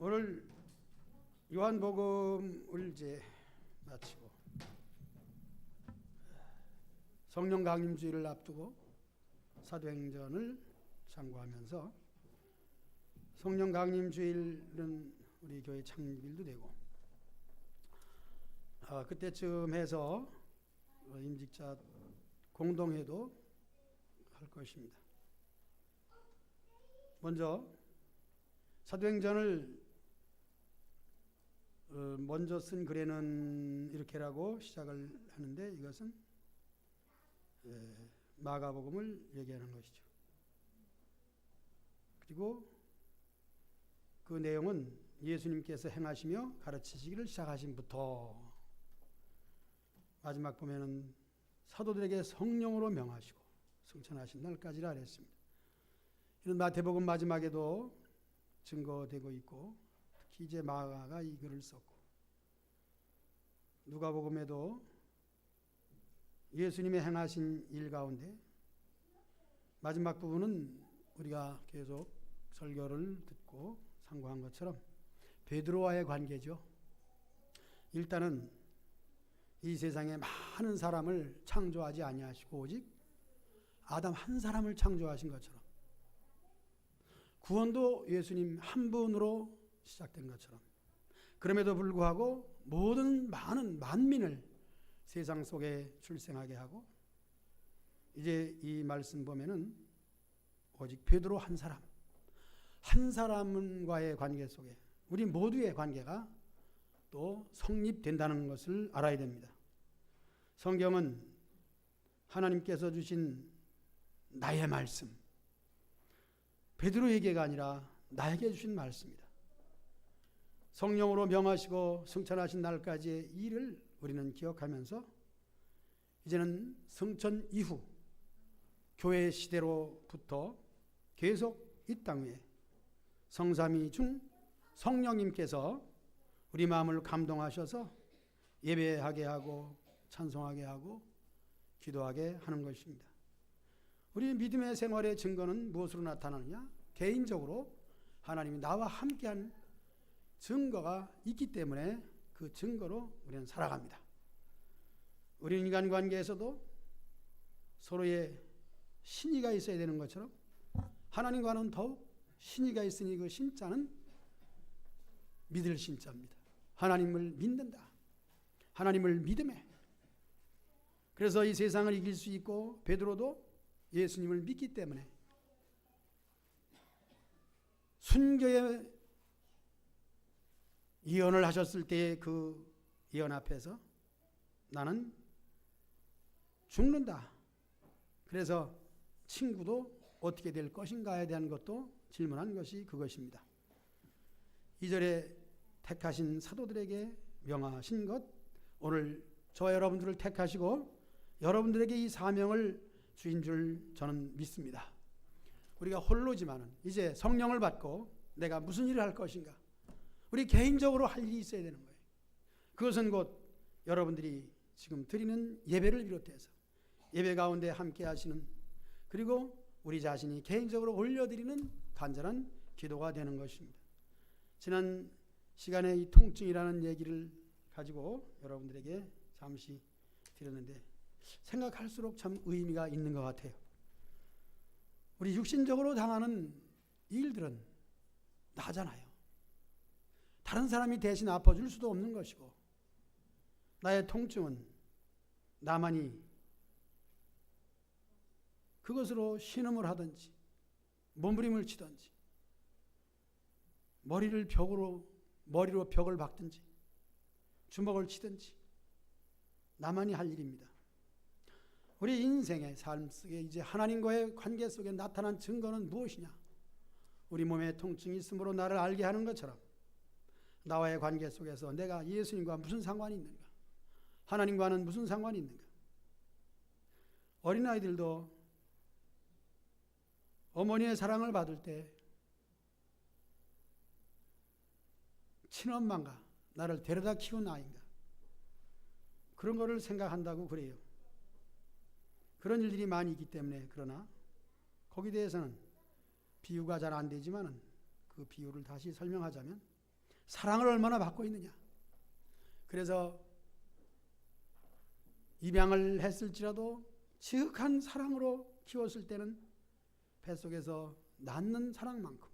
오늘 요한복음을 이제 마치고 성령 강림주의를 앞두고 사도행전을 참고하면서 성령 강림주일은 우리 교회 창립일도 되고 그때쯤 해서 임직자 공동회도 할 것입니다. 먼저 사도행전을 먼저 쓴 글에는 이렇게라고 시작을 하는데 이것은 마가복음을 얘기하는 것이죠. 그리고 그 내용은 예수님께서 행하시며 가르치시기를 시작하신부터 마지막 보면은 사도들에게 성령으로 명하시고 승천하신 날까지라 그랬습니다. 이런 마태복음 마지막에도 증거되고 있고 특히 이제 마가가 이 글을 썼고 누가복음에도 예수님의 행하신 일 가운데 마지막 부분은 우리가 계속 설교를 듣고 상고한 것처럼 베드로와의 관계죠. 일단은 이 세상에 많은 사람을 창조하지 아니하시고 오직 아담 한 사람을 창조하신 것처럼 구원도 예수님 한 분으로 시작된 것처럼 그럼에도 불구하고 모든 많은 만민을 세상 속에 출생하게 하고 이제 이 말씀 보면은 오직 베드로 한 사람과의 관계 속에 우리 모두의 관계가 또 성립된다는 것을 알아야 됩니다. 성경은 하나님께서 주신 나의 말씀, 베드로에게가 아니라 나에게 주신 말씀이다. 성령으로 명하시고 승천하신 날까지의 일을 우리는 기억하면서 이제는 승천 이후 교회 시대로부터 계속 이 땅 위에 성삼위 중 성령님께서 우리 마음을 감동하셔서 예배하게 하고 찬송하게 하고 기도하게 하는 것입니다. 우리 믿음의 생활의 증거는 무엇으로 나타나느냐? 개인적으로 하나님이 나와 함께한 증거가 있기 때문에 그 증거로 우리는 살아갑니다. 우리 인간 관계에서도 서로의 신의가 있어야 되는 것처럼 하나님과는 더욱 신의가 있으니 그 신자는 믿을 신자입니다. 하나님을 믿는다. 하나님을 믿음에. 그래서 이 세상을 이길 수 있고 베드로도 예수님을 믿기 때문에 순교의 예언을 하셨을 때의 그 예언 앞에서 나는 죽는다. 그래서 친구도 어떻게 될 것인가에 대한 것도 질문한 것이 그것입니다. 2절에 택하신 사도들에게 명하신 것, 오늘 저와 여러분들을 택하시고 여러분들에게 이 사명을 주인 줄 저는 믿습니다. 우리가 홀로지만은 이제 성령을 받고 내가 무슨 일을 할 것인가? 우리 개인적으로 할 일이 있어야 되는 거예요. 그것은 곧 여러분들이 지금 드리는 예배를 비롯해서 예배 가운데 함께 하시는 그리고 우리 자신이 개인적으로 올려드리는 간절한 기도가 되는 것입니다. 지난 시간에 이 통증이라는 얘기를 가지고 여러분들에게 잠시 드렸는데 생각할수록 참 의미가 있는 것 같아요. 우리 육신적으로 당하는 일들은 나잖아요. 다른 사람이 대신 아파줄 수도 없는 것이고 나의 통증은 나만이 그것으로 신음을 하든지 몸부림을 치든지 머리로 벽을 박든지 주먹을 치든지 나만이 할 일입니다. 우리 인생의 삶 속에 이제 하나님과의 관계 속에 나타난 증거는 무엇이냐? 우리 몸에 통증이 있으므로 나를 알게 하는 것처럼 나와의 관계 속에서 내가 예수님과 무슨 상관이 있는가? 하나님과는 무슨 상관이 있는가? 어린아이들도 어머니의 사랑을 받을 때 친엄마인가? 나를 데려다 키운 아이인가? 그런 거를 생각한다고 그래요. 그런 일들이 많이 있기 때문에 그러나 거기에 대해서는 비유가 잘 안 되지만은 그 비유를 다시 설명하자면 사랑을 얼마나 받고 있느냐. 그래서 입양을 했을지라도 지극한 사랑으로 키웠을 때는 뱃속에서 낳는 사랑만큼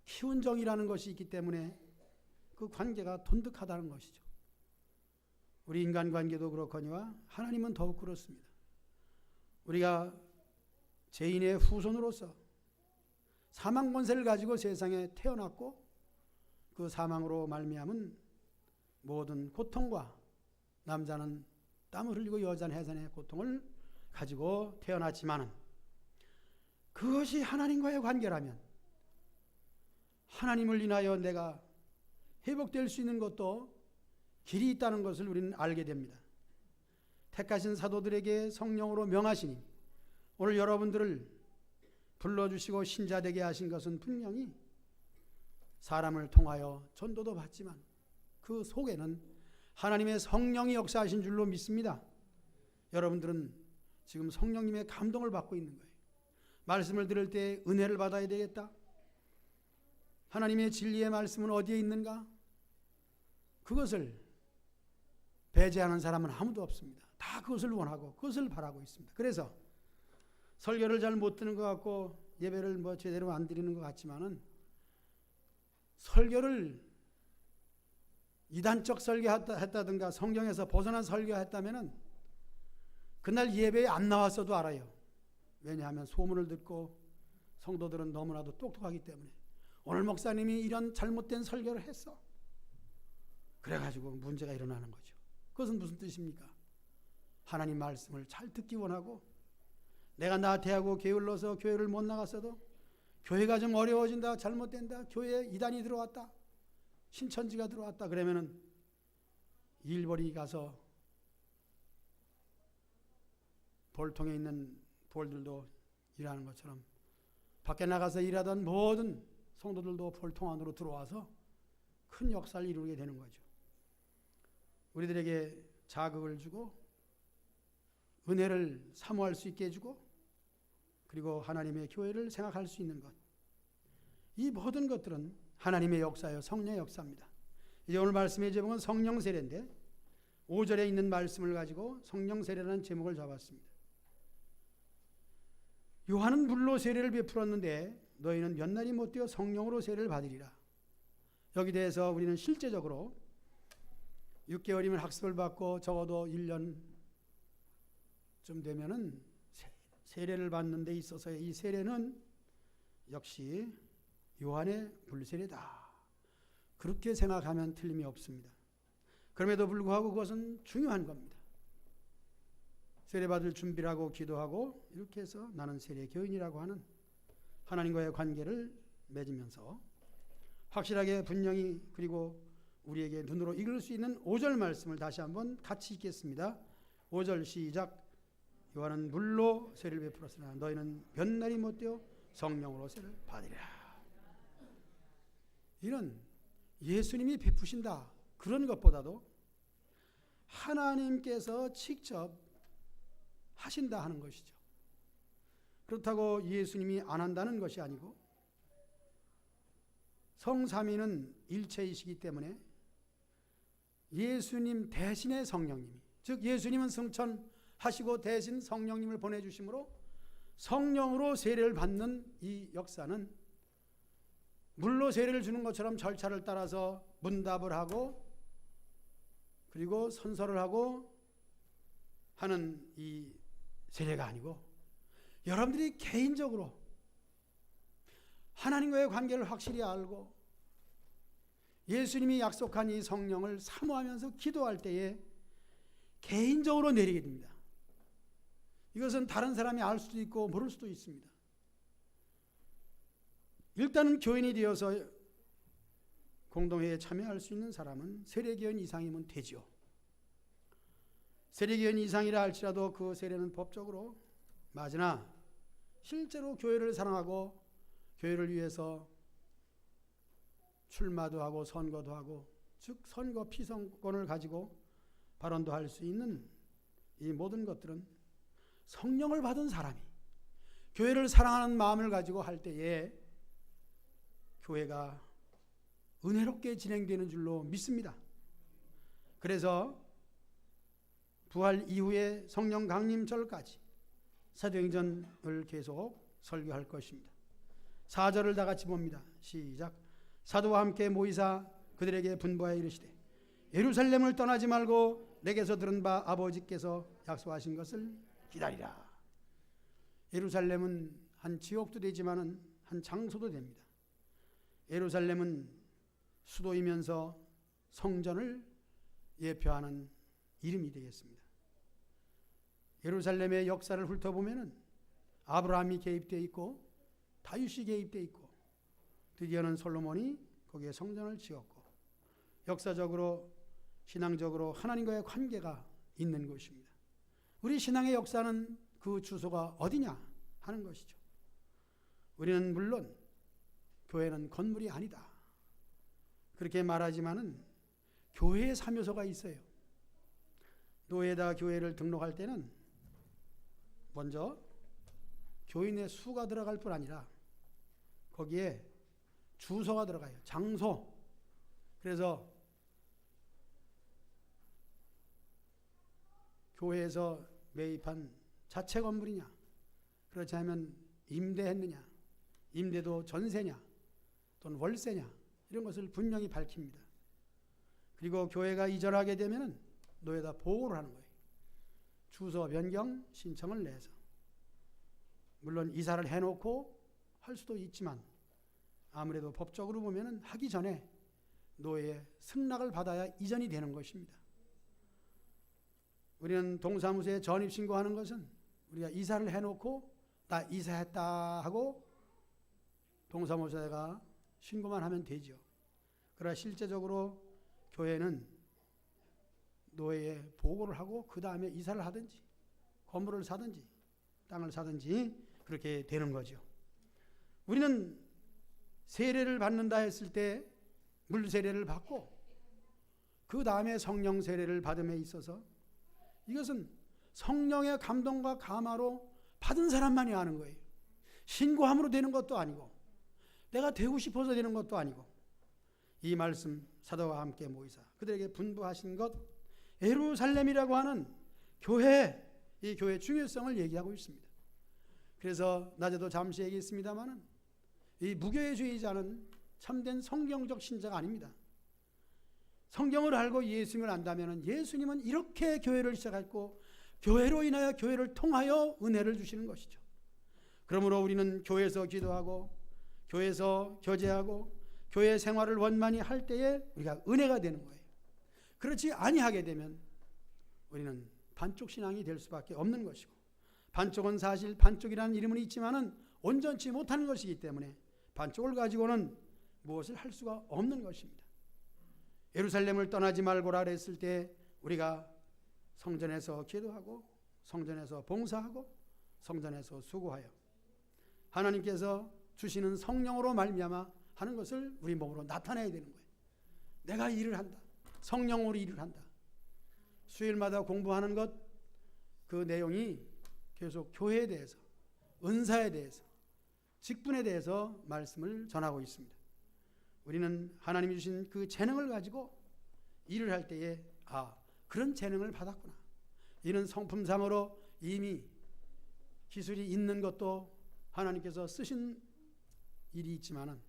키운 정이라는 것이 있기 때문에 그 관계가 돈득하다는 것이죠. 우리 인간관계도 그렇거니와 하나님은 더욱 그렇습니다. 우리가 죄인의 후손으로서 사망 권세를 가지고 세상에 태어났고 그 사망으로 말미암은 모든 고통과 남자는 땀을 흘리고 여자는 해산의 고통을 가지고 태어났지만은 그것이 하나님과의 관계라면 하나님을 인하여 내가 회복될 수 있는 것도 길이 있다는 것을 우리는 알게 됩니다. 택하신 사도들에게 성령으로 명하시니 오늘 여러분들을 불러주시고 신자되게 하신 것은 분명히 사람을 통하여 전도도 받지만 그 속에는 하나님의 성령이 역사하신 줄로 믿습니다. 여러분들은 지금 성령님의 감동을 받고 있는 거예요. 말씀을 들을 때 은혜를 받아야 되겠다. 하나님의 진리의 말씀은 어디에 있는가? 그것을 배제하는 사람은 아무도 없습니다. 다 그것을 원하고 그것을 바라고 있습니다. 그래서 설교를 잘 못 듣는 것 같고 예배를 제대로 안 드리는 것 같지만은 설교를 이단적 설교했다든가 성경에서 벗어난 설교했다면은 그날 예배에 안 나왔어도 알아요. 왜냐하면 소문을 듣고 성도들은 너무나도 똑똑하기 때문에 오늘 목사님이 이런 잘못된 설교를 했어. 그래가지고 문제가 일어나는 거죠. 그것은 무슨 뜻입니까? 하나님 말씀을 잘 듣기 원하고 내가 나태하고 게을러서 교회를 못 나갔어도 교회가 좀 어려워진다, 잘못된다, 교회에 이단이 들어왔다, 신천지가 들어왔다 그러면은 일벌이 가서 볼통에 있는 볼들도 일하는 것처럼 밖에 나가서 일하던 모든 성도들도 볼통 안으로 들어와서 큰 역사를 이루게 되는 거죠. 우리들에게 자극을 주고 은혜를 사모할 수 있게 해주고 그리고 하나님의 교회를 생각할 수 있는 것, 이 모든 것들은 하나님의 역사요 성령의 역사입니다. 이제 오늘 말씀의 제목은 성령 세례인데 5절에 있는 말씀을 가지고 성령 세례라는 제목을 잡았습니다. 요한은 물로 세례를 베풀었는데 너희는 몇 날이 못 되어 성령으로 세례를 받으리라. 여기 대해서 우리는 실제적으로 6개월이면 학습을 받고 적어도 1년쯤 되면은 세례를 받는 데 있어서 이 세례는 역시 요한의 물세례다. 그렇게 생각하면 틀림이 없습니다. 그럼에도 불구하고 그것은 중요한 겁니다. 세례받을 준비를 하고 기도하고 이렇게 해서 나는 세례 교인이라고 하는 하나님과의 관계를 맺으면서 확실하게 분명히 그리고 우리에게 눈으로 읽을 수 있는 5절 말씀을 다시 한번 같이 읽겠습니다. 5절 시작. 요한은 물로 세례를 베풀었으나 너희는 몇 날이 못되어 성령으로 세례를 받으리라. 이런 예수님이 베푸신다 그런 것보다도 하나님께서 직접 하신다 하는 것이죠. 그렇다고 예수님이 안 한다는 것이 아니고 성삼위는 일체이시기 때문에 예수님 대신의 성령님이, 즉 예수님은 승천하시고 대신 성령님을 보내주심으로 성령으로 세례를 받는 이 역사는 물로 세례를 주는 것처럼 절차를 따라서 문답을 하고 그리고 선서를 하고 하는 이 세례가 아니고 여러분들이 개인적으로 하나님과의 관계를 확실히 알고 예수님이 약속한 이 성령을 사모하면서 기도할 때에 개인적으로 내리게 됩니다. 이것은 다른 사람이 알 수도 있고 모를 수도 있습니다. 일단은 교인이 되어서 공동회에 참여할 수 있는 사람은 세례교인 이상이면 되죠. 세례교인 이상이라 할지라도 그 세례는 법적으로 맞으나 실제로 교회를 사랑하고 교회를 위해서 출마도 하고 선거도 하고, 즉 선거 피선권을 가지고 발언도 할 수 있는 이 모든 것들은 성령을 받은 사람이 교회를 사랑하는 마음을 가지고 할 때에 교회가 은혜롭게 진행되는 줄로 믿습니다. 그래서 부활 이후에 성령 강림절까지 사도행전을 계속 설교할 것입니다. 4절을 다 같이 봅니다. 시작. 사도와 함께 모이사 그들에게 분부하여 이르시되 예루살렘을 떠나지 말고 내게서 들은 바 아버지께서 약속하신 것을 기다리라. 예루살렘은 한 지역도 되지만은 한 장소도 됩니다. 예루살렘은 수도이면서 성전을 예표하는 이름이 되겠습니다. 예루살렘의 역사를 훑어보면은 아브라함이 개입되어 있고 다윗이 개입되어 있고 드디어는 솔로몬이 거기에 성전을 지었고 역사적으로 신앙적으로 하나님과의 관계가 있는 곳입니다. 우리 신앙의 역사는 그 주소가 어디냐 하는 것이죠. 우리는 물론 교회는 건물이 아니다 그렇게 말하지만은 교회의 사묘소가 있어요. 노예다 교회를 등록할 때는 먼저 교인의 수가 들어갈 뿐 아니라 거기에 주소가 들어가요. 장소. 그래서 교회에서 매입한 자체 건물이냐, 그렇지 않으면 임대했느냐, 임대도 전세냐 또는 월세냐 이런 것을 분명히 밝힙니다. 그리고 교회가 이전하게 되면 노예다 보고를 하는 거예요. 주소 변경 신청을 내서. 물론 이사를 해놓고 할 수도 있지만 아무래도 법적으로 보면 하기 전에 노예의 승낙을 받아야 이전이 되는 것입니다. 우리는 동사무소에 전입신고하는 것은 우리가 이사를 해놓고 나 이사했다 하고 동사무소에가 신고만 하면 되죠. 그러나 실제적으로 교회는 노예에 보고를 하고 그 다음에 이사를 하든지 건물을 사든지 땅을 사든지 그렇게 되는 거죠. 우리는 세례를 받는다 했을 때 물세례를 받고 그 다음에 성령 세례를 받음에 있어서 이것은 성령의 감동과 감화로 받은 사람만이 하는 거예요. 신고함으로 되는 것도 아니고 내가 되고 싶어서 되는 것도 아니고 이 말씀 사도와 함께 모이사 그들에게 분부하신 것 예루살렘이라고 하는 교회, 이 교회의 중요성을 얘기하고 있습니다. 그래서 낮에도 잠시 얘기했습니다마는 이 무교회주의자는 참된 성경적 신자가 아닙니다. 성경을 알고 예수님을 안다면 예수님은 이렇게 교회를 시작했고 교회로 인하여 교회를 통하여 은혜를 주시는 것이죠. 그러므로 우리는 교회에서 기도하고 교회에서 교제하고 교회 생활을 원만히 할 때에 우리가 은혜가 되는 거예요. 그렇지 아니하게 되면 우리는 반쪽 신앙이 될 수밖에 없는 것이고 반쪽은 사실 반쪽이라는 이름은 있지만은 온전치 못하는 것이기 때문에 반쪽을 가지고는 무엇을 할 수가 없는 것입니다. 예루살렘을 떠나지 말고라 그랬을 때 우리가 성전에서 기도하고 성전에서 봉사하고 성전에서 수고하여 하나님께서 주시는 성령으로 말미암아 하는 것을 우리 몸으로 나타내야 되는 거예요. 내가 일을 한다. 성령으로 일을 한다. 수요일마다 공부하는 것 그 내용이 계속 교회에 대해서 은사에 대해서 직분에 대해서 말씀을 전하고 있습니다. 우리는 하나님이 주신 그 재능을 가지고 일을 할 때에 그런 재능을 받았구나. 이는 성품상으로 이미 기술이 있는 것도 하나님께서 쓰신 일이 있지만은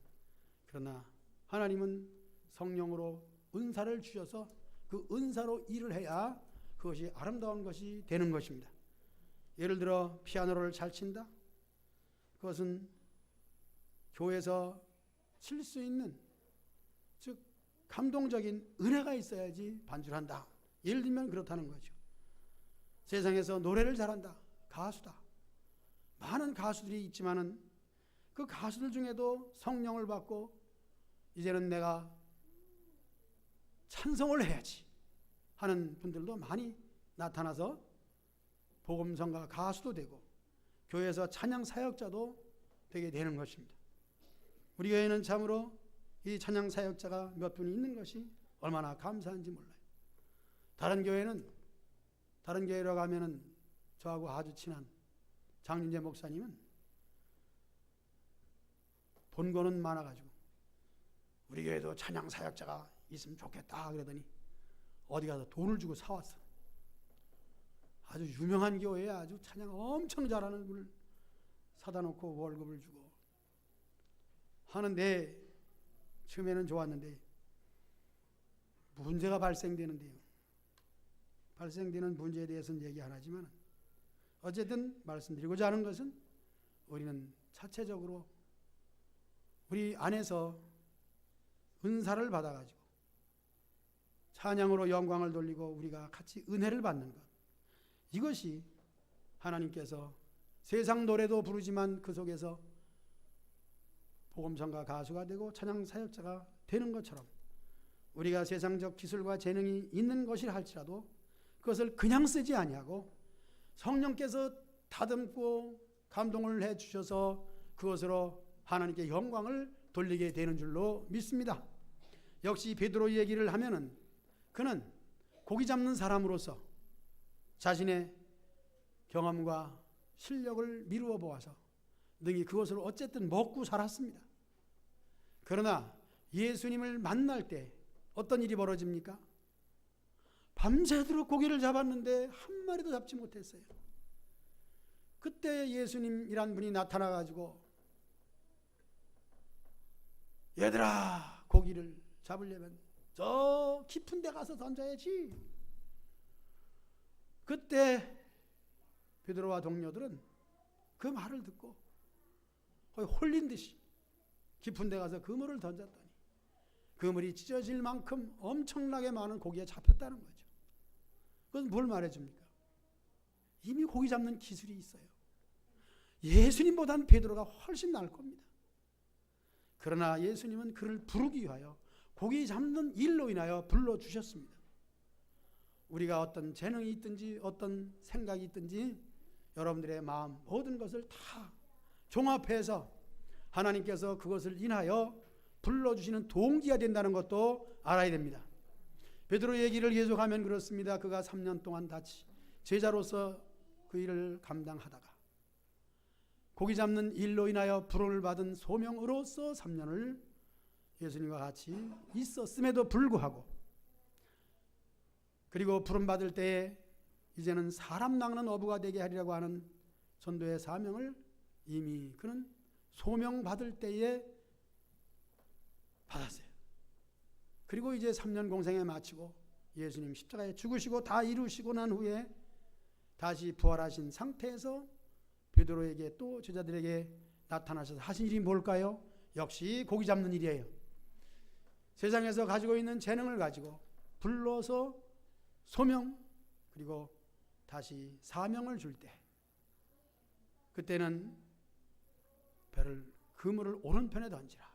그러나 하나님은 성령으로 은사를 주셔서 그 은사로 일을 해야 그것이 아름다운 것이 되는 것입니다. 예를 들어 피아노를 잘 친다. 그것은 교회에서 칠 수 있는 즉 감동적인 은혜가 있어야지 반주한다. 예를 들면 그렇다는 거죠. 세상에서 노래를 잘한다. 가수다. 많은 가수들이 있지만은 그 가수들 중에도 성령을 받고 이제는 내가 찬송을 해야지 하는 분들도 많이 나타나서 복음성가 가수도 되고 교회에서 찬양 사역자도 되게 되는 것입니다. 우리 교회는 참으로 이 찬양 사역자가 몇 분 있는 것이 얼마나 감사한지 몰라요. 다른 교회로 가면은 저하고 아주 친한 장윤재 목사님은 본고는 많아가지고 우리 교회도 찬양 사역자가 있으면 좋겠다 그러더니 어디 가서 돈을 주고 사왔어. 아주 유명한 교회에 아주 찬양 엄청 잘하는 분을 사다 놓고 월급을 주고 하는데 처음에는 좋았는데 문제가 발생되는데요. 발생되는 문제에 대해서는 얘기 안 하지만 어쨌든 말씀드리고자 하는 것은 우리는 자체적으로 우리 안에서 은사를 받아가지고 찬양으로 영광을 돌리고 우리가 같이 은혜를 받는 것, 이것이 하나님께서 세상 노래도 부르지만 그 속에서 복음성가 가수가 되고 찬양 사역자가 되는 것처럼 우리가 세상적 기술과 재능이 있는 것이라 할지라도 그것을 그냥 쓰지 아니하고 성령께서 다듬고 감동을 해 주셔서 그것으로 하나님께 영광을 돌리게 되는 줄로 믿습니다. 역시 베드로 얘기를 하면은 그는 고기 잡는 사람으로서 자신의 경험과 실력을 미루어 보아서 능히 그것을 어쨌든 먹고 살았습니다. 그러나 예수님을 만날 때 어떤 일이 벌어집니까? 밤새도록 고기를 잡았는데 한 마리도 잡지 못했어요. 그때 예수님이란 분이 나타나가지고 얘들아, 고기를 잡으려면 저 깊은 데 가서 던져야지. 그때 베드로와 동료들은 그 말을 듣고 거의 홀린 듯이 깊은 데 가서 그물을 던졌더니 그물이 찢어질 만큼 엄청나게 많은 고기가 잡혔다는 거죠. 그건 뭘 말해줍니까? 이미 고기 잡는 기술이 있어요. 예수님보다는 베드로가 훨씬 나을 겁니다. 그러나 예수님은 그를 부르기 위하여 고기 잡는 일로 인하여 불러주셨습니다. 우리가 어떤 재능이 있든지 어떤 생각이 있든지 여러분들의 마음 모든 것을 다 종합해서 하나님께서 그것을 인하여 불러주시는 동기가 된다는 것도 알아야 됩니다. 베드로 얘기를 계속하면 그렇습니다. 그가 3년 동안 같이 제자로서 그 일을 감당하다가 고기 잡는 일로 인하여 부름을 받은 소명으로서 3년을 예수님과 같이 있었음에도 불구하고 그리고 부름받을 때에 이제는 사람 낚는 어부가 되게 하리라고 하는 전도의 사명을 이미 그는 소명받을 때에 받았어요. 그리고 이제 3년 공생에 마치고 예수님 십자가에 죽으시고 다 이루시고 난 후에 다시 부활하신 상태에서 베드로에게 또 제자들에게 나타나셔서 하신 일이 뭘까요? 역시 고기 잡는 일이에요. 세상에서 가지고 있는 재능을 가지고 불러서 소명 그리고 다시 사명을 줄 때 그때는 배를 그물을 오른편에 던지라.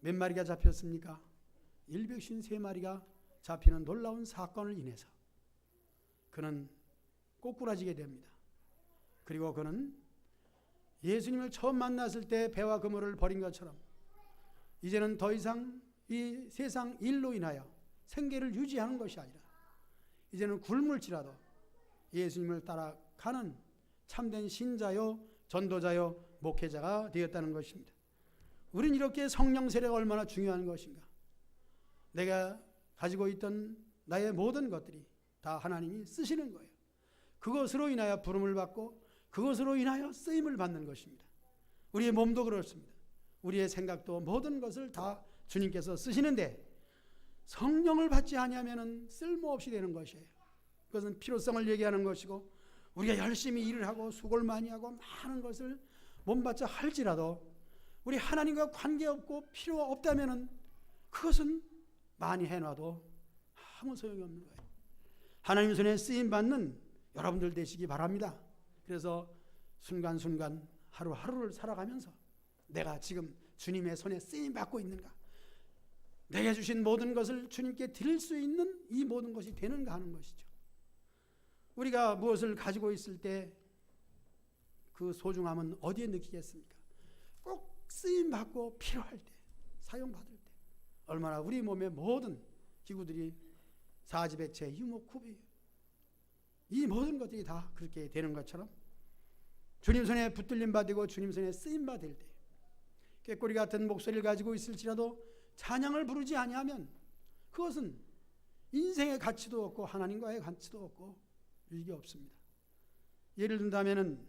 몇 마리가 잡혔습니까? 153마리가 잡히는 놀라운 사건을 인해서 그는 꼬꾸라지게 됩니다. 그리고 그는 예수님을 처음 만났을 때 배와 그물을 버린 것처럼 이제는 더 이상 이 세상 일로 인하여 생계를 유지하는 것이 아니라 이제는 굶을지라도 예수님을 따라가는 참된 신자요 전도자요 목회자가 되었다는 것입니다. 우린 이렇게 성령 세례가 얼마나 중요한 것인가. 내가 가지고 있던 나의 모든 것들이 다 하나님이 쓰시는 거예요. 그것으로 인하여 부름을 받고 그것으로 인하여 쓰임을 받는 것입니다. 우리의 몸도 그렇습니다. 우리의 생각도 모든 것을 다 주님께서 쓰시는데 성령을 받지 아니하면 쓸모없이 되는 것이에요. 그것은 필요성을 얘기하는 것이고 우리가 열심히 일을 하고 수고를 많이 하고 많은 것을 몸바쳐 할지라도 우리 하나님과 관계없고 필요 없다면 그것은 많이 해놔도 아무 소용이 없는 거예요. 하나님 손에 쓰임받는 여러분들 되시기 바랍니다. 그래서 순간순간 하루하루를 살아가면서 내가 지금 주님의 손에 쓰임받고 있는가, 내게 주신 모든 것을 주님께 드릴 수 있는 이 모든 것이 되는가 하는 것이죠. 우리가 무엇을 가지고 있을 때 그 소중함은 어디에 느끼겠습니까? 꼭 쓰임받고 필요할 때, 사용받을 때 얼마나 우리 몸의 모든 기구들이 사지백체, 유목구비 이 모든 것들이 다 그렇게 되는 것처럼 주님 손에 붙들림 받고 주님 손에 쓰임 받을 때 꾀꼬리 같은 목소리를 가지고 있을지라도 찬양을 부르지 아니하면 그것은 인생의 가치도 없고 하나님과의 가치도 없고 유익이 없습니다. 예를 든다면은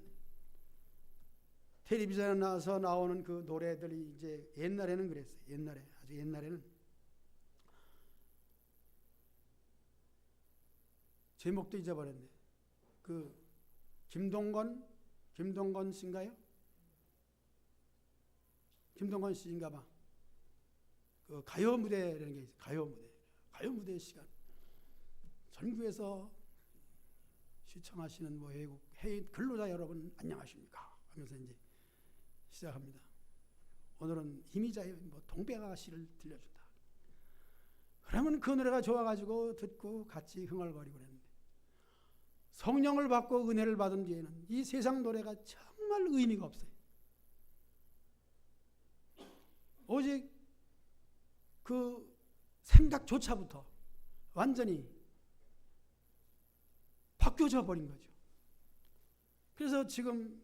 텔레비전에 나와서 나오는 그 노래들이 이제 옛날에는 그랬어요. 아주 옛날에는 제목도 잊어버렸네. 그 김동건 씨인가요? 김동건 씨인가 봐. 그 가요 무대라는 게 있어요. 가요 무대 시간. 전국에서 시청하시는 뭐 외국 해외 근로자 여러분 안녕하십니까? 하면서 이제 시작합니다. 오늘은 이미자의 뭐 동백아가씨를 들려준다. 그러면 그 노래가 좋아가지고 듣고 같이 흥얼거리고 그랬는데 성령을 받고 은혜를 받은 뒤에는 이 세상 노래가 정말 의미가 없어요. 오직 그 생각조차부터 완전히 바뀌어져 버린 거죠. 그래서 지금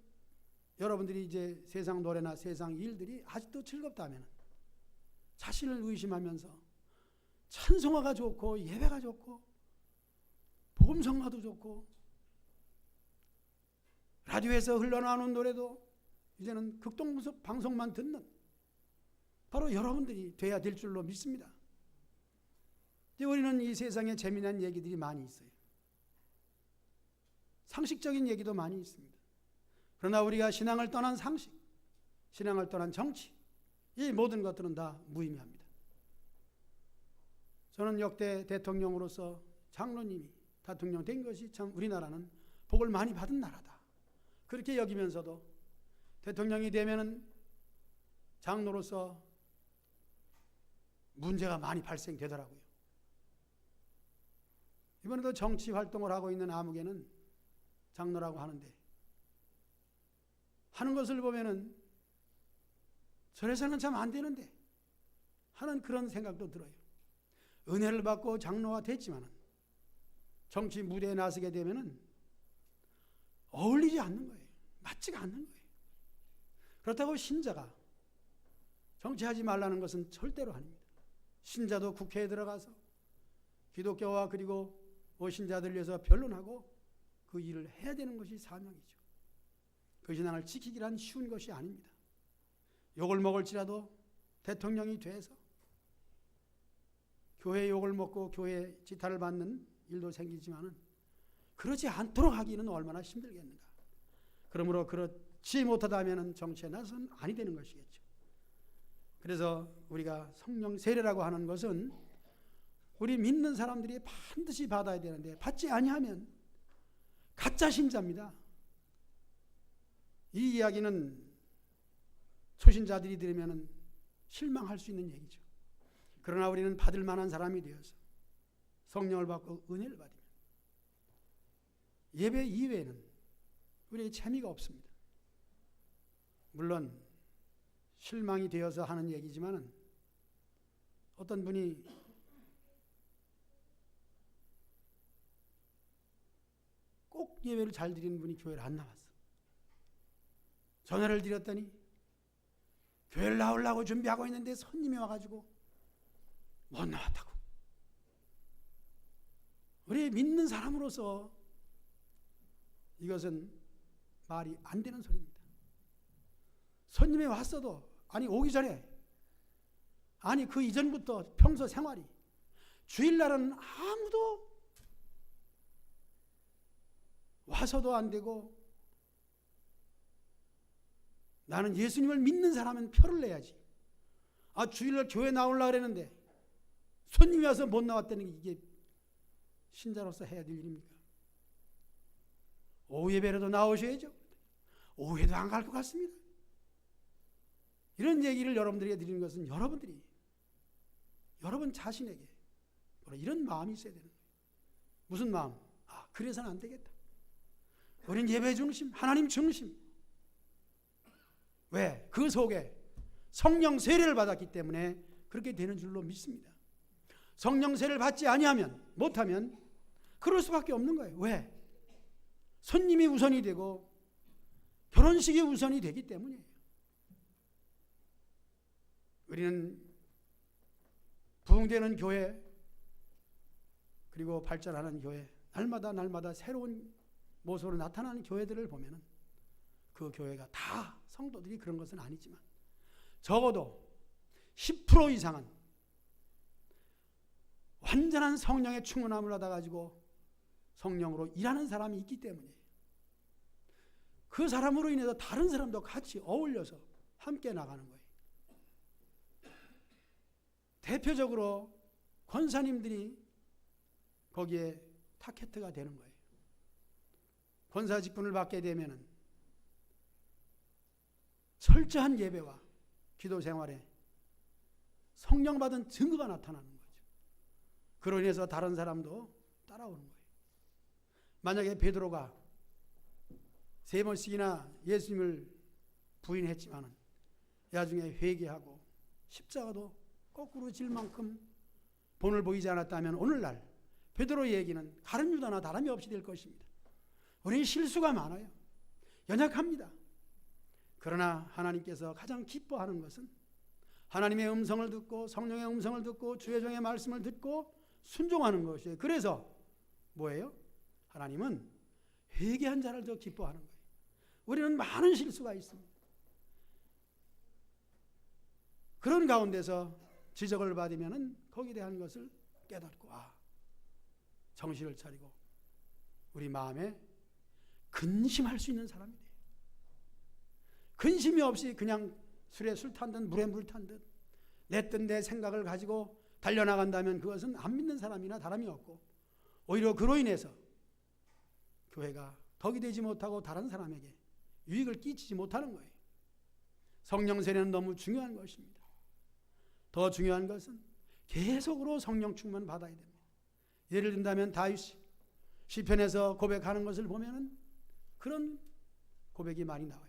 여러분들이 이제 세상 노래나 세상 일들이 아직도 즐겁다면 자신을 의심하면서 찬송화가 좋고 예배가 좋고 복음성가도 좋고 라디오에서 흘러나오는 노래도 이제는 극동방송만 듣는 바로 여러분들이 돼야 될 줄로 믿습니다. 우리는 이 세상에 재미난 얘기들이 많이 있어요. 상식적인 얘기도 많이 있습니다. 그러나 우리가 신앙을 떠난 상식, 신앙을 떠난 정치, 이 모든 것들은 다 무의미합니다. 저는 역대 대통령으로서 장로님이 대통령 된 것이 참 우리나라는 복을 많이 받은 나라다. 그렇게 여기면서도 대통령이 되면은 장로로서 문제가 많이 발생되더라고요. 이번에도 정치 활동을 하고 있는 아무개는 장로라고 하는데 하는 것을 보면은 저래서는 참 안 되는데 하는 그런 생각도 들어요. 은혜를 받고 장로가 됐지만은 정치 무대에 나서게 되면은 어울리지 않는 거예요. 맞지가 않는 거예요. 그렇다고 신자가 정치하지 말라는 것은 절대로 아닙니다. 신자도 국회에 들어가서 기독교와 그리고 신자들 위해서 변론하고 그 일을 해야 되는 것이 사명이죠. 그 신앙을 지키기란 쉬운 것이 아닙니다. 욕을 먹을지라도 대통령이 돼서 교회 욕을 먹고 교회 지탄을 받는 일도 생기지만은 그러지 않도록 하기는 얼마나 힘들겠는가. 그러므로 그렇지 못하다면 정치에 나서는 아니 되는 것이겠죠. 그래서 우리가 성령 세례라고 하는 것은 우리 믿는 사람들이 반드시 받아야 되는데 받지 아니하면 가짜 신자입니다. 이 이야기는 초신자들이 들으면 실망할 수 있는 얘기죠. 그러나 우리는 받을 만한 사람이 되어서 성령을 받고 은혜를 받으면 예배 이외에는 우리의 재미가 없습니다. 물론 실망이 되어서 하는 얘기지만은 어떤 분이 꼭 예배를 잘 드리는 분이 교회를 안 나왔어. 전화를 드렸더니 교회를 나오려고 준비하고 있는데 손님이 와가지고 못 나왔다고. 우리 믿는 사람으로서 이것은 말이 안 되는 소리입니다. 손님이 왔어도 오기 전에 그 이전부터 평소 생활이 주일날은 아무도 와서도 안 되고 나는 예수님을 믿는 사람은 표를 내야지. 주일날 교회 나오려고 그랬는데 손님이 와서 못 나왔다는 게 이게 신자로서 해야 될 일입니까? 오후 예배라도 나오셔야죠. 오후에도 안 갈 것 같습니다. 이런 얘기를 여러분들에게 드리는 것은 여러분 자신에게 이런 마음이 있어야 되는 거예요. 무슨 마음? 그래서는 안 되겠다. 우린 예배 중심, 하나님 중심. 왜? 그 속에 성령 세례를 받았기 때문에 그렇게 되는 줄로 믿습니다. 성령 세례를 받지 아니하면, 못하면 그럴 수밖에 없는 거예요. 왜? 손님이 우선이 되고 결혼식이 우선이 되기 때문이에요. 우리는 부흥되는 교회, 그리고 발전하는 교회, 날마다 새로운 모습으로 나타나는 교회들을 보면은 그 교회가 다 성도들이 그런 것은 아니지만 적어도 10% 이상은 완전한 성령의 충만함을 받아가지고 성령으로 일하는 사람이 있기 때문이에요. 그 사람으로 인해서 다른 사람도 같이 어울려서 함께 나가는 거예요. 대표적으로 권사님들이 거기에 타켓트가 되는 거예요. 권사 직분을 받게 되면은 철저한 예배와 기도 생활에 성령 받은 증거가 나타나는 거죠. 그로 인해서 다른 사람도 따라오는 거예요. 만약에 베드로가 3번씩이나 예수님을 부인했지만은 나중에 회개하고 십자가도 거꾸로 질 만큼 본을 보이지 않았다면 오늘날 베드로의 얘기는 가룟 유다나 다름이 없이 될 것입니다. 우리는 실수가 많아요. 연약합니다. 그러나 하나님께서 가장 기뻐하는 것은 하나님의 음성을 듣고 성령의 음성을 듣고 주의 종의 말씀을 듣고 순종하는 것이에요. 그래서 뭐예요? 하나님은 회개한 자를 더 기뻐하는 거예요. 우리는 많은 실수가 있습니다. 그런 가운데서 지적을 받으면 거기에 대한 것을 깨닫고 정신을 차리고 우리 마음에 근심할 수 있는 사람이 돼요. 근심이 없이 그냥 술에 술 탄 듯 물에 물 탄 듯 내 뜻 내 생각을 가지고 달려나간다면 그것은 안 믿는 사람이나 다름이 없고 오히려 그로 인해서 교회가 덕이 되지 못하고 다른 사람에게 유익을 끼치지 못하는 거예요. 성령 세례는 너무 중요한 것입니다. 더 중요한 것은 계속으로 성령 충만 받아야 됩니다. 예를 든다면 다윗이 시편에서 고백하는 것을 보면은 그런 고백이 많이 나와요.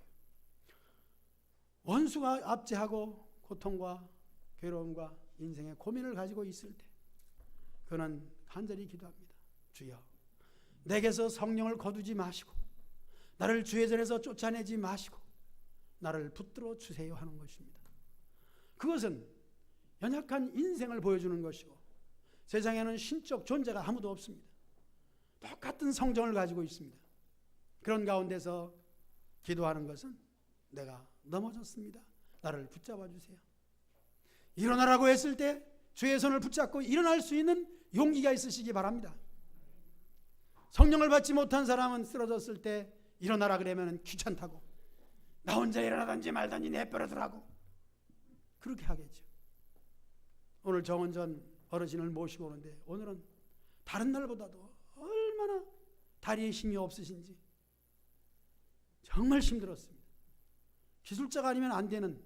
원수가 압제하고 고통과 괴로움과 인생의 고민을 가지고 있을 때 그는 간절히 기도합니다. 주여, 내게서 성령을 거두지 마시고 나를 주의 전에서 쫓아내지 마시고 나를 붙들어 주세요 하는 것입니다. 그것은 연약한 인생을 보여주는 것이고 세상에는 신적 존재가 아무도 없습니다. 똑같은 성정을 가지고 있습니다. 그런 가운데서 기도하는 것은 내가 넘어졌습니다. 나를 붙잡아 주세요. 일어나라고 했을 때 주의 손을 붙잡고 일어날 수 있는 용기가 있으시기 바랍니다. 성령을 받지 못한 사람은 쓰러졌을 때 일어나라 그러면 귀찮다고 나 혼자 일어나든지 말든지 내버려두라고 그렇게 하겠죠. 오늘 정원전 어르신을 모시고 오는데 오늘은 다른 날보다도 얼마나 다리에 힘이 없으신지 정말 힘들었습니다. 기술자가 아니면 안 되는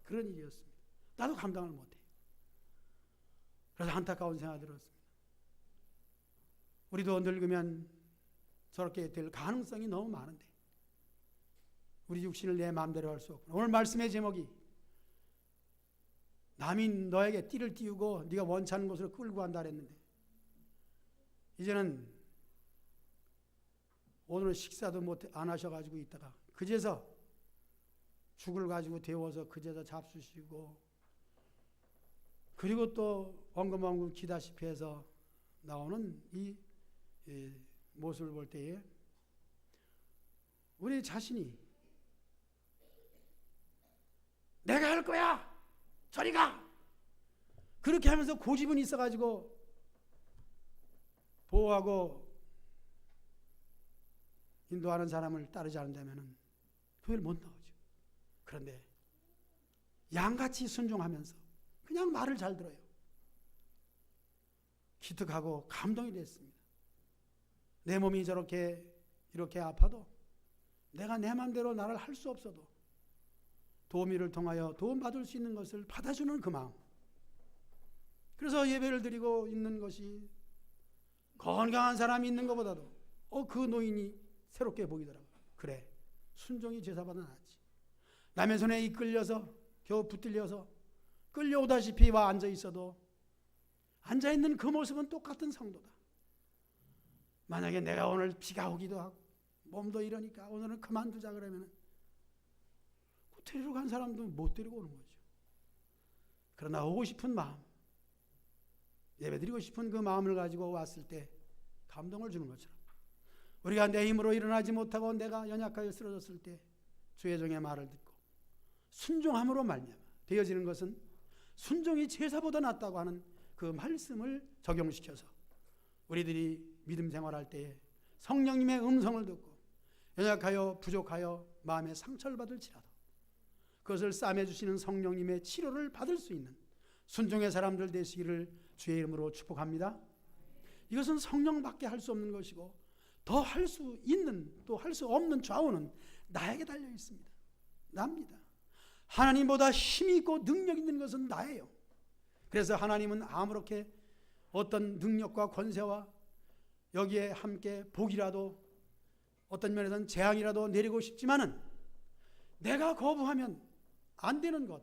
그런 일이었습니다. 나도 감당을 못해요. 그래서 안타까운 생각이 들었습니다. 우리도 늙으면 저렇게 될 가능성이 너무 많은데 우리 육신을 내 마음대로 할 수 없고 오늘 말씀의 제목이 남이 너에게 띠를 띄우고 네가 원치 않는 곳으로 끌고 간다 그랬는데 이제는 오늘은 식사도 안 하셔가지고 있다가 그제서 죽을 가지고 데워서 그제서 잡수시고 그리고 또 엉금엉금 기다시피 해서 나오는 이 모습을 볼 때에 우리 자신이 내가 할 거야 저리 가 그렇게 하면서 고집은 있어가지고 보호하고 인도하는 사람을 따르지 않는다면 교회를 못 나오죠. 그런데 양같이 순종하면서 그냥 말을 잘 들어요. 기특하고 감동이 됐습니다. 내 몸이 이렇게 아파도 내가 내 마음대로 나를 할 수 없어도 도우미를 통하여 도움받을 수 있는 것을 받아주는 그 마음. 그래서 예배를 드리고 있는 것이 건강한 사람이 있는 것보다도 그 노인이 새롭게 보이더라고요. 그래, 순종이 제사보다 낫지. 남의 손에 이끌려서 겨우 붙들려서 끌려오다시피 와 앉아 있어도 앉아있는 그 모습은 똑같은 성도다. 만약에 내가 오늘 비가 오기도 하고 몸도 이러니까 오늘은 그만두자 그러면 데리러 간 사람도 못 데리고 오는 거죠. 그러나 오고 싶은 마음, 예배드리고 싶은 그 마음을 가지고 왔을 때 감동을 주는 것처럼 우리가 내 힘으로 일어나지 못하고 내가 연약하여 쓰러졌을 때 주의 종의 말을 듣고 순종함으로 말미암아 되어지는 것은 순종이 제사보다 낫다고 하는 그 말씀을 적용시켜서 우리들이 믿음 생활할 때에 성령님의 음성을 듣고 연약하여 부족하여 마음에 상처를 받을지라도 그것을 싸매주시는 성령님의 치료를 받을 수 있는 순종의 사람들 되시기를 주의 이름으로 축복합니다. 이것은 성령밖에 할 수 없는 것이고 더 할 수 있는 또 할 수 없는 좌우는 나에게 달려 있습니다. 납니다. 하나님보다 힘이 있고 능력 있는 것은 나예요. 그래서 하나님은 아무렇게 어떤 능력과 권세와 여기에 함께 복이라도 어떤 면에서는 재앙이라도 내리고 싶지만은 내가 거부하면 안 되는 것,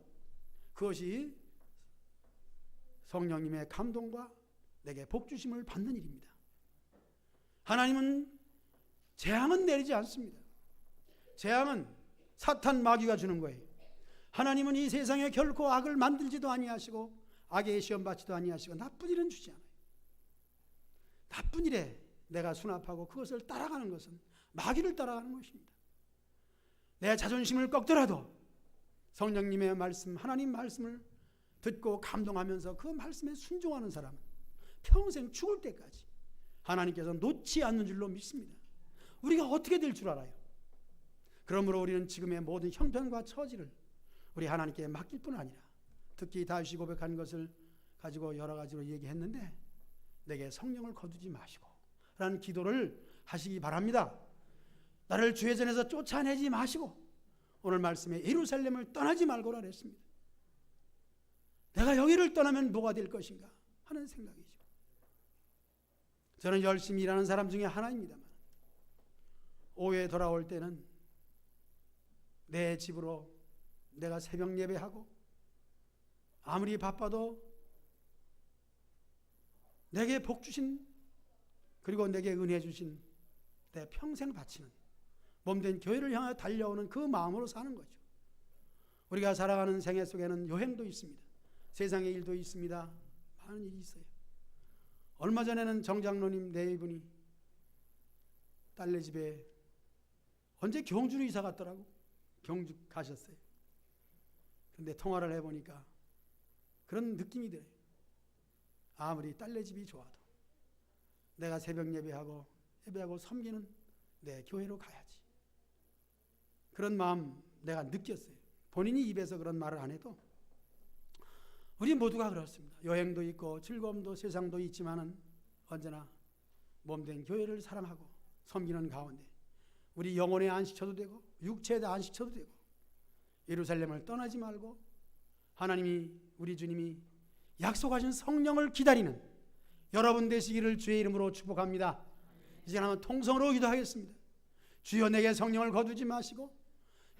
그것이 성령님의 감동과 내게 복 주심을 받는 일입니다. 하나님은 재앙은 내리지 않습니다. 재앙은 사탄 마귀가 주는 거예요. 하나님은 이 세상에 결코 악을 만들지도 아니하시고 악에 시험 받지도 아니하시고 나쁜 일은 주지 않아요. 나쁜 일에 내가 수납하고 그것을 따라가는 것은 마귀를 따라가는 것입니다. 내 자존심을 꺾더라도 성령님의 말씀, 하나님 말씀을 듣고 감동하면서 그 말씀에 순종하는 사람은 평생 죽을 때까지 하나님께서 놓지 않는 줄로 믿습니다. 우리가 어떻게 될 줄 알아요? 그러므로 우리는 지금의 모든 형편과 처지를 우리 하나님께 맡길 뿐 아니라 특히 다윗이 고백한 것을 가지고 여러 가지로 얘기했는데 내게 성령을 거두지 마시고 라는 기도를 하시기 바랍니다. 나를 주의 전에서 쫓아내지 마시고 오늘 말씀에 예루살렘을 떠나지 말고라 그랬습니다. 내가 여기를 떠나면 뭐가 될 것인가 하는 생각이죠. 저는 열심히 일하는 사람 중에 하나입니다만 오후에 돌아올 때는 내 집으로 내가 새벽 예배하고 아무리 바빠도 내게 복 주신 그리고 내게 은혜 주신 내 평생 바치는 몸된 교회를 향해 달려오는 그 마음으로 사는 거죠. 우리가 살아가는 생애 속에는 여행도 있습니다. 세상의 일도 있습니다. 많은 일이 있어요. 얼마 전에는 정장로님 네 분이 딸네 집에 언제 경주로 이사 갔더라고. 경주 가셨어요. 그런데 통화를 해보니까 그런 느낌이 들어요. 아무리 딸네 집이 좋아도 내가 새벽 예배하고 섬기는 내 교회로 가야지. 그런 마음 내가 느꼈어요. 본인이 입에서 그런 말을 안 해도 우리 모두가 그렇습니다. 여행도 있고 즐거움도 세상도 있지만은 언제나 몸된 교회를 사랑하고 섬기는 가운데 우리 영혼의 안식처도 되고 육체의 안식처도 되고 예루살렘을 떠나지 말고 하나님이 우리 주님이 약속하신 성령을 기다리는 여러분 되시기를 주의 이름으로 축복합니다. 이제 한번 통성으로 기도하겠습니다. 주여 내게 성령을 거두지 마시고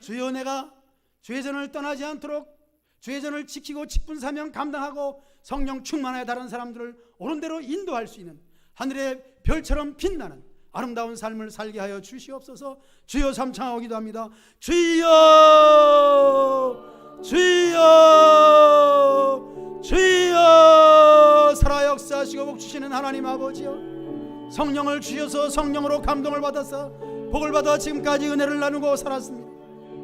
주여 내가 주의 전을 떠나지 않도록 주의 전을 지키고 직분 사명 감당하고 성령 충만하여 다른 사람들을 옳은 대로 인도할 수 있는 하늘의 별처럼 빛나는 아름다운 삶을 살게 하여 주시옵소서. 주여 삼창하고 기도합니다. 주여 주여 주여 살아 역사하시고 복 주시는 하나님 아버지여, 성령을 주셔서 성령으로 감동을 받아서 복을 받아 지금까지 은혜를 나누고 살았습니다.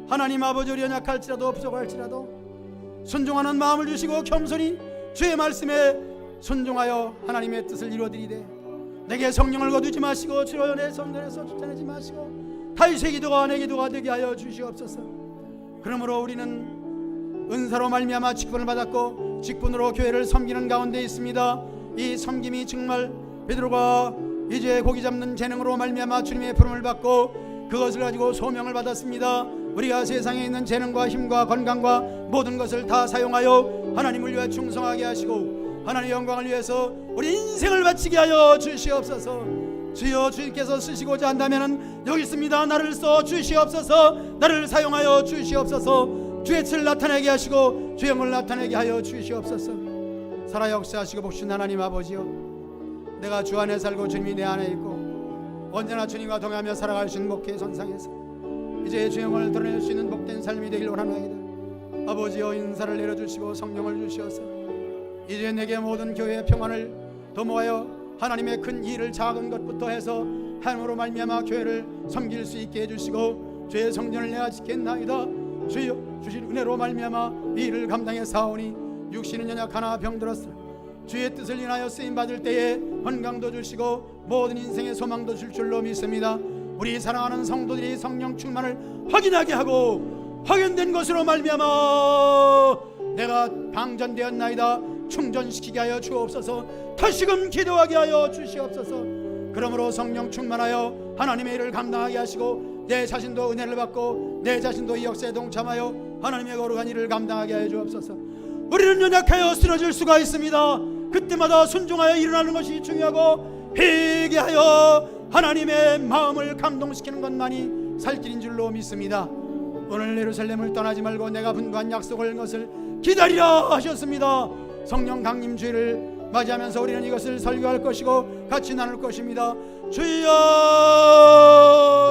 하나님 아버지, 우리 연약할지라도 부족할지라도 순종하는 마음을 주시고 겸손히 주의 말씀에 순종하여 하나님의 뜻을 이루어드리되 내게 성령을 거두지 마시고 주여 내 성전에서 쫓아내지 마시고 다윗의 기도가 내 기도가 되게 하여 주시옵소서. 그러므로 우리는 은사로 말미암아 직분을 받았고 직분으로 교회를 섬기는 가운데 있습니다. 이 섬김이 정말 베드로가 이제 고기 잡는 재능으로 말미암아 주님의 부름을 받고 그것을 가지고 소명을 받았습니다. 우리가 세상에 있는 재능과 힘과 건강과 모든 것을 다 사용하여 하나님을 위해 충성하게 하시고 하나님의 영광을 위해서 우리 인생을 바치게 하여 주시옵소서. 주여, 주님께서 쓰시고자 한다면 여기 있습니다. 나를 써 주시옵소서. 나를 사용하여 주시옵소서. 주의 뜻을 나타내게 하시고 주의 영을 나타내게 하여 주시옵소서. 살아 역사하시고 복신 하나님 아버지여, 내가 주 안에 살고 주님이 내 안에 있고 언제나 주님과 동행하며 살아갈 수 있는 목회의 선상에서 이제 주의 영을 드러낼 수 있는 복된 삶이 되길 원하나이다. 아버지여, 인사를 내려주시고 성령을 주시어서 이제 내게 모든 교회의 평안을 더 모아여 하나님의 큰 일을 작은 것부터 해서 하나님으로 말미암아 교회를 섬길 수 있게 해주시고 주의 성전을 내가 짓겠나이다. 주여 주신 은혜로 말미암아 이 일을 감당해 사오니 육신은 연약하나 병들었으나 주의 뜻을 인하여 쓰임받을 때에 건강도 주시고 모든 인생의 소망도 줄 줄로 믿습니다. 우리 사랑하는 성도들이 성령 충만을 확인하게 하고 확인된 것으로 말미암아 내가 방전되었나이다 충전시키게 하여 주옵소서. 다시금 기도하게 하여 주시옵소서. 그러므로 성령 충만하여 하나님의 일을 감당하게 하시고 내 자신도 은혜를 받고 내 자신도 이 역사에 동참하여 하나님의 거룩한 일을 감당하게 하여 주옵소서. 우리는 연약하여 쓰러질 수가 있습니다. 그때마다 순종하여 일어나는 것이 중요하고 회개하여 하나님의 마음을 감동시키는 것만이 살 길인 줄로 믿습니다. 오늘 예루살렘을 떠나지 말고 내가 분부한 약속을 것을 기다리라 하셨습니다. 성령 강림 주일을 맞이하면서 우리는 이것을 설교할 것이고 같이 나눌 것입니다. 주여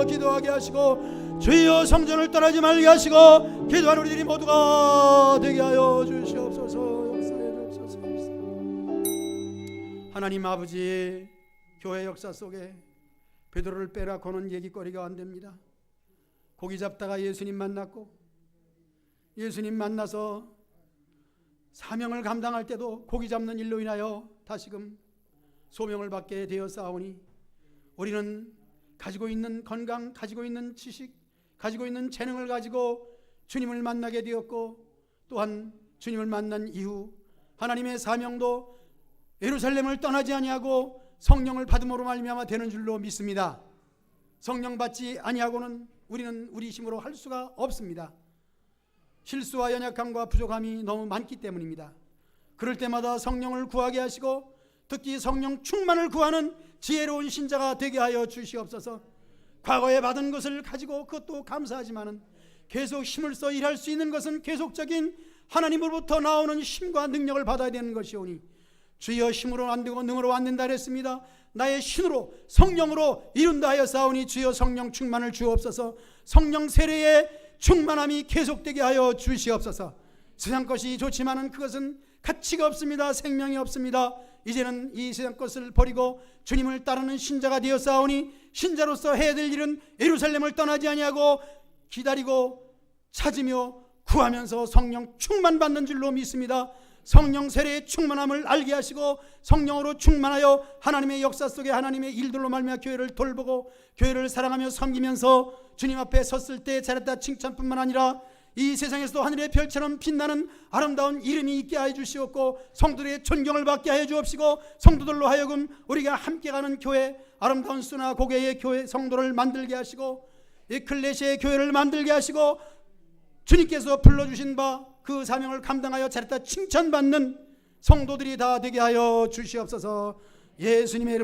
기도하게 하시고 주여 성전을 떠나지 말게 하시고 기도하는 우리들이 모두가 되게 하여 주시옵소서. 역사해 주옵소서. 하나님 아버지, 교회 역사 속에 베드로를 빼라고는 얘기거리가 안 됩니다. 고기 잡다가 예수님 만났고 예수님 만나서 사명을 감당할 때도 고기 잡는 일로 인하여 다시금 소명을 받게 되었사오니 우리는 가지고 있는 건강, 가지고 있는 지식, 가지고 있는 재능을 가지고 주님을 만나게 되었고 또한 주님을 만난 이후 하나님의 사명도 예루살렘을 떠나지 아니하고 성령을 받음으로 말미암아 되는 줄로 믿습니다. 성령 받지 아니하고는 우리는 우리 힘으로 할 수가 없습니다. 실수와 연약함과 부족함이 너무 많기 때문입니다. 그럴 때마다 성령을 구하게 하시고 특히 성령 충만을 구하는 지혜로운 신자가 되게 하여 주시옵소서. 과거에 받은 것을 가지고 그것도 감사하지만은 계속 힘을 써 일할 수 있는 것은 계속적인 하나님으로부터 나오는 힘과 능력을 받아야 되는 것이오니 주여 힘으로 안 되고 능으로 안 된다 했습니다. 나의 신으로 성령으로 이룬다 하여 사오니 주여 성령 충만을 주옵소서. 성령 세례의 충만함이 계속되게 하여 주시옵소서. 세상 것이 좋지만은 그것은 가치가 없습니다. 생명이 없습니다. 이제는 이 세상 것을 버리고 주님을 따르는 신자가 되었사오니 신자로서 해야 될 일은 예루살렘을 떠나지 아니하고 기다리고 찾으며 구하면서 성령 충만 받는 줄로 믿습니다. 성령 세례의 충만함을 알게 하시고 성령으로 충만하여 하나님의 역사 속에 하나님의 일들로 말미암아 교회를 돌보고 교회를 사랑하며 섬기면서 주님 앞에 섰을 때 잘했다 칭찬뿐만 아니라 이 세상에서도 하늘의 별처럼 빛나는 아름다운 이름이 있게 하여 주시옵고 성도들의 존경을 받게 하여 주옵시고 성도들로 하여금 우리가 함께 가는 교회, 아름다운 수나 고개의 교회 성도를 만들게 하시고 에클레시아의 교회를 만들게 하시고 주님께서 불러주신 바 그 사명을 감당하여 잘했다 칭찬받는 성도들이 다 되게 하여 주시옵소서. 예수님의 이름